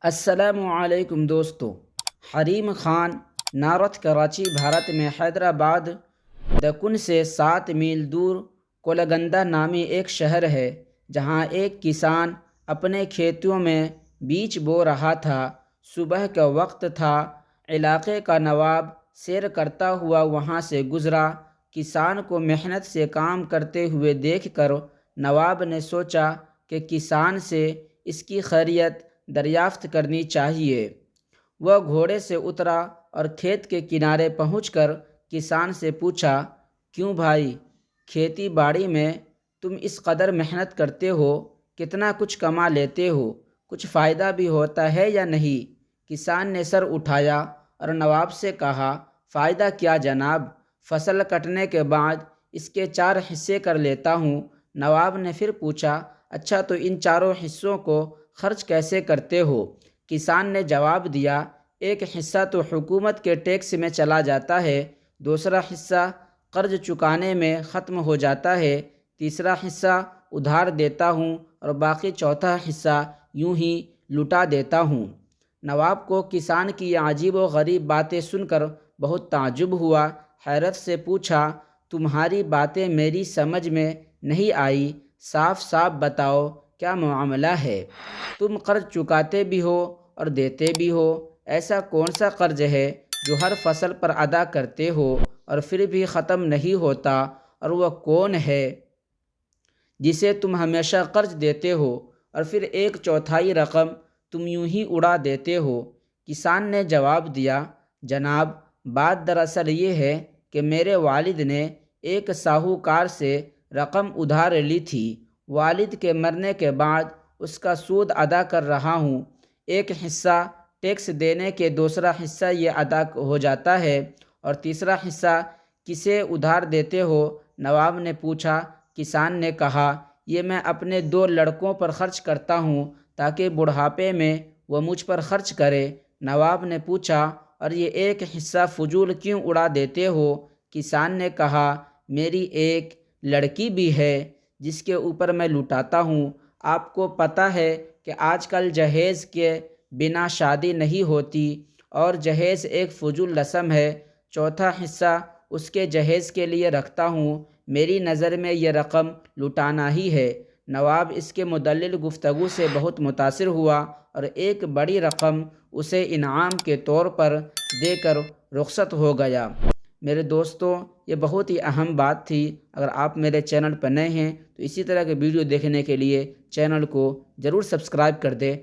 السلام علیکم دوستو۔ حریم خان نارتھ کراچی بھارت میں حیدرآباد دکن سے 7 میل دور کولگندہ نامی ایک شہر ہے، جہاں ایک کسان اپنے کھیتوں میں بیج بو رہا تھا۔ صبح کا وقت تھا، علاقے کا نواب سیر کرتا ہوا وہاں سے گزرا۔ کسان کو محنت سے کام کرتے ہوئے دیکھ کر نواب نے سوچا کہ کسان سے اس کی خیریت دریافت کرنی چاہیے۔ وہ گھوڑے سے اترا اور کھیت کے کنارے پہنچ کر کسان سے پوچھا، کیوں بھائی، کھیتی باڑی میں تم اس قدر محنت کرتے ہو، کتنا کچھ کما لیتے ہو، کچھ فائدہ بھی ہوتا ہے یا نہیں؟ کسان نے سر اٹھایا اور نواب سے کہا، فائدہ کیا جناب، فصل کٹنے کے بعد اس کے 4 حصے کر لیتا ہوں۔ نواب نے پھر پوچھا، اچھا تو ان 4 حصوں کو خرچ کیسے کرتے ہو؟ کسان نے جواب دیا، ایک حصہ تو حکومت کے ٹیکس میں چلا جاتا ہے، دوسرا حصہ قرض چکانے میں ختم ہو جاتا ہے، تیسرا حصہ ادھار دیتا ہوں اور باقی چوتھا حصہ یوں ہی لٹا دیتا ہوں۔ نواب کو کسان کی یہ عجیب و غریب باتیں سن کر بہت تعجب ہوا۔ حیرت سے پوچھا، تمہاری باتیں میری سمجھ میں نہیں آئی، صاف صاف بتاؤ کیا معاملہ ہے؟ تم قرض چکاتے بھی ہو اور دیتے بھی ہو، ایسا کون سا قرض ہے جو ہر فصل پر ادا کرتے ہو اور پھر بھی ختم نہیں ہوتا، اور وہ کون ہے جسے تم ہمیشہ قرض دیتے ہو اور پھر 1/4 رقم تم یوں ہی اڑا دیتے ہو؟ کسان نے جواب دیا، جناب بات دراصل یہ ہے کہ میرے والد نے ایک ساہوکار سے رقم ادھار لی تھی، والد کے مرنے کے بعد اس کا سود ادا کر رہا ہوں، ایک حصہ ٹیکس دینے کے، دوسرا حصہ یہ ادا ہو جاتا ہے، اور تیسرا حصہ کسے ادھار دیتے ہو؟ نواب نے پوچھا۔ کسان نے کہا، یہ میں اپنے 2 لڑکوں پر خرچ کرتا ہوں تاکہ بڑھاپے میں وہ مجھ پر خرچ کرے۔ نواب نے پوچھا، اور یہ ایک حصہ فضول کیوں اڑا دیتے ہو؟ کسان نے کہا، میری ایک لڑکی بھی ہے جس کے اوپر میں لٹاتا ہوں۔ آپ کو پتہ ہے کہ آج کل جہیز کے بنا شادی نہیں ہوتی، اور جہیز ایک فضول رسم ہے، چوتھا حصہ اس کے جہیز کے لیے رکھتا ہوں، میری نظر میں یہ رقم لٹانا ہی ہے۔ نواب اس کے مدلل گفتگو سے بہت متاثر ہوا اور ایک بڑی رقم اسے انعام کے طور پر دے کر رخصت ہو گیا۔ میرے دوستوں، یہ بہت ہی اہم بات تھی۔ اگر آپ میرے چینل پر نئے ہیں تو اسی طرح کے ویڈیو دیکھنے کے لیے چینل کو ضرور سبسکرائب کر دیں۔